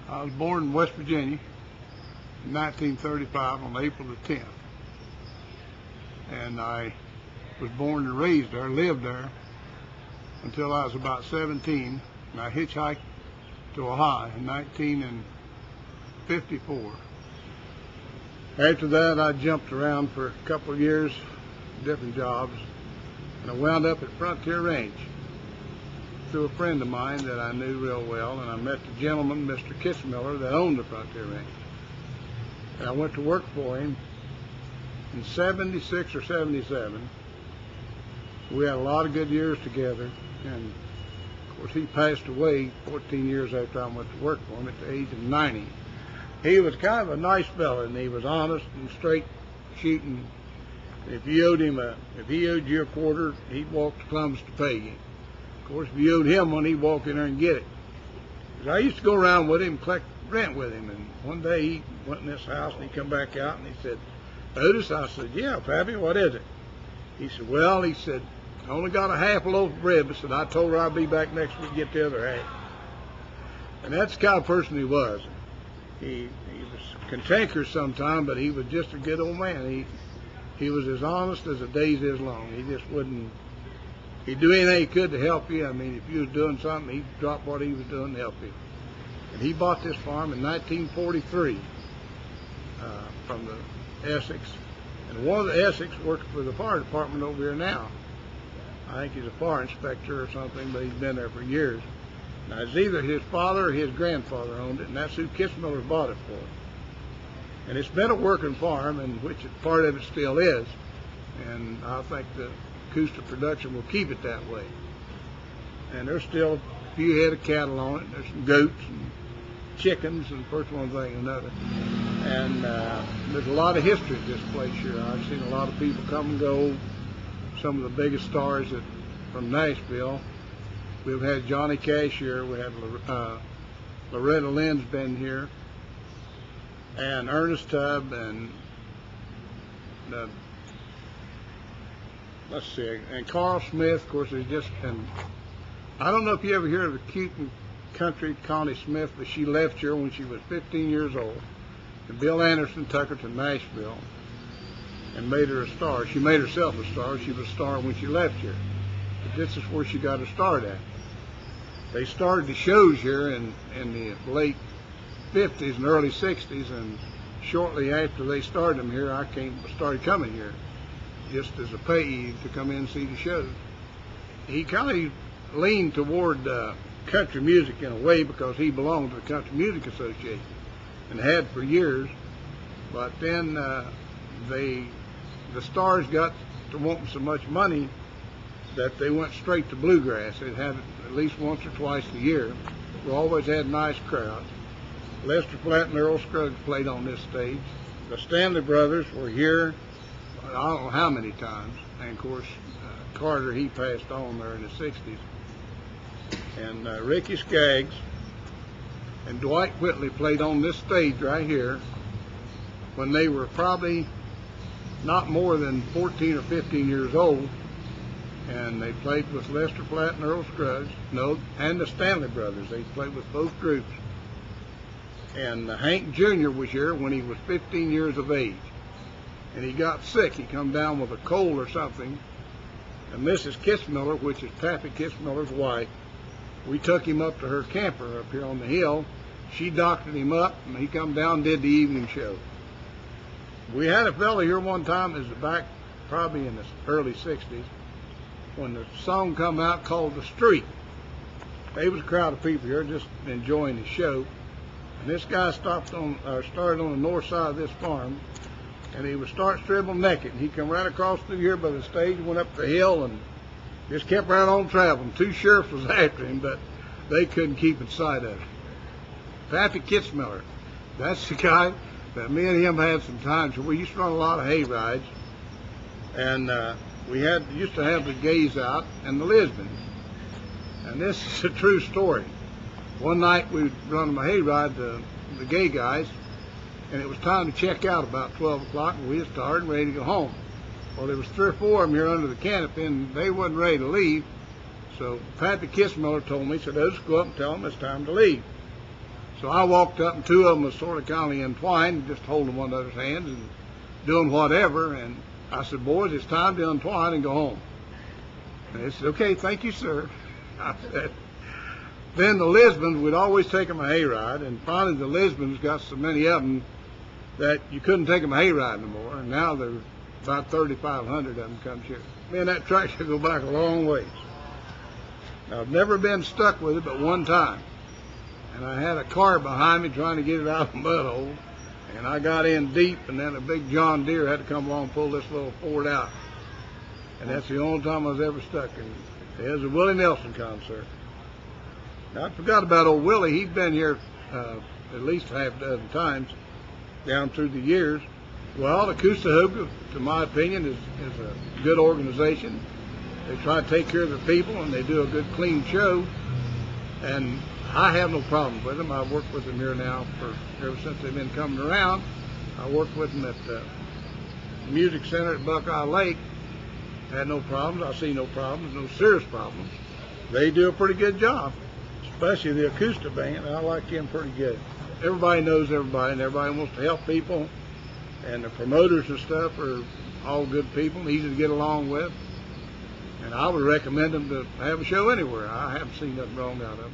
I was born in West Virginia in 1935 on April the 10th. And I was born and raised there, lived there until I was about 17. And I hitchhiked to Ohio in 1954. After that, I jumped around for a couple of years, different jobs, and I wound up at Frontier Range through a friend of mine that I knew real well, and I met the gentleman, Mr. Kissmiller, that owned the Frontier Range. And I went to work for him in 76 or 77. We had a lot of good years together, and of course he passed away 14 years after I went to work for him at the age of 90. He was kind of a nice fellow, and he was honest and straight shooting. If you owed him if he owed you a quarter, he'd walk to Columbus to pay you. Of course, if you owed him one, he'd walk in there and get it. 'Cause I used to go around with him and collect rent with him, and one day he went in this house and he come back out and he said, "Otis," I said, "Yeah, Pappy, what is it?" He said, "Well," he said, "I only got a half a loaf of bread, but said I told her I'd be back next week to get the other half." And that's the kind of person he was. He was cantankerous sometimes, but he was just a good old man. He was as honest as the days is long. He just wouldn't. He'd do anything he could to help you. I mean, if you was doing something, he'd drop what he was doing to help you. And he bought this farm in 1943 from the Essex. And one of the Essex works for the fire department over here now. I think he's a fire inspector or something, but he's been there for years. Now, it's either his father or his grandfather owned it, and that's who Kissmiller bought it for. And it's been a working farm, and which part of it still is. And I think the acoustic production will keep it that way. And there's still a few head of cattle on it. There's some goats and chickens and first one thing and another. And there's a lot of history at this place here. I've seen a lot of people come and go. Some of the biggest stars from Nashville. We've had Johnny Cash here. We had Loretta Lynn's been here, and Ernest Tubb, and let's see, and Carl Smith. Of course, there's just, and I don't know if you ever hear of the cute and country Connie Smith, but she left here when she was 15 years old. And Bill Anderson took her to Nashville and made her a star. She made herself a star. She was a star when she left here. But this is where she got her start at. They started the shows here in the late 50s and early 60s, and shortly after they started them here, I started coming here just as a payee to come in and see the shows. He kind of leaned toward country music in a way because he belonged to the Country Music Association and had for years. But then the stars got to wanting so much money that they went straight to bluegrass. They'd have it at least once or twice a year. We always had nice crowds. Lester Flatt and Earl Scruggs played on this stage. The Stanley Brothers were here, I don't know how many times. And of course, Carter, he passed on there in the 60s. And Ricky Skaggs and Dwight Whitley played on this stage right here when they were probably not more than 14 or 15 years old. And they played with Lester Flatt and Earl Scruggs, and the Stanley Brothers. They played with both groups. And Hank Jr. was here when he was 15 years of age. And he got sick. He come down with a cold or something. And Mrs. Kissmiller, which is Pappy Kissmiller's wife, we took him up to her camper up here on the hill. She doctored him up, and he come down and did the evening show. We had a fella here one time, it was back probably in the early 60s, when the song come out called The Street. There was a crowd of people here just enjoying the show. And this guy started on the north side of this farm, and he would start stripping naked. And he come right across through here by the stage, went up the hill, and just kept right on traveling. 2 sheriffs was after him, but they couldn't keep in sight of him. Pappy Kissmiller, that's the guy that me and him had some times. We used to run a lot of hay rides, and we used to have the gays out and the lesbians. And this is a true story. One night we were running a hay ride, the gay guys, and it was time to check out about 12 o'clock, and we was tired and ready to go home. Well, there was 3 or 4 of them here under the canopy, and they wasn't ready to leave. So Pappy Kissmiller told me, he said, "Let's go up and tell them it's time to leave." So I walked up, and two of them was sort of kind of entwined, just holding one another's hands and doing whatever. And I said, boys, it's time to untwine and go home. And they said, okay, thank you, sir. I said, then the Lisbons, we'd always take them a hayride, and finally the Lisbons got so many of them that you couldn't take them a hayride no more, and now there's about 3,500 of them comes here. Me and that tractor go back a long ways. Now, I've never been stuck with it but one time, and I had a car behind me trying to get it out of the mud hole, and I got in deep, and then a big John Deere had to come along and pull this little Ford out, and that's the only time I was ever stuck. And it was a Willie Nelson concert. Now, I forgot about old Willie. He'd been here at least half a dozen times down through the years. Well, the Custahoga, to my opinion, is a good organization. They try to take care of the people, and they do a good, clean show. And I have no problem with them. I've worked with them here now ever since they've been coming around. I worked with them at the Music Center at Buckeye Lake. Had no problems. I see no problems, no serious problems. They do a pretty good job, especially the acoustic band. I like them pretty good. Everybody knows everybody, and everybody wants to help people. And the promoters and stuff are all good people, easy to get along with. And I would recommend them to have a show anywhere. I haven't seen nothing wrong out of them.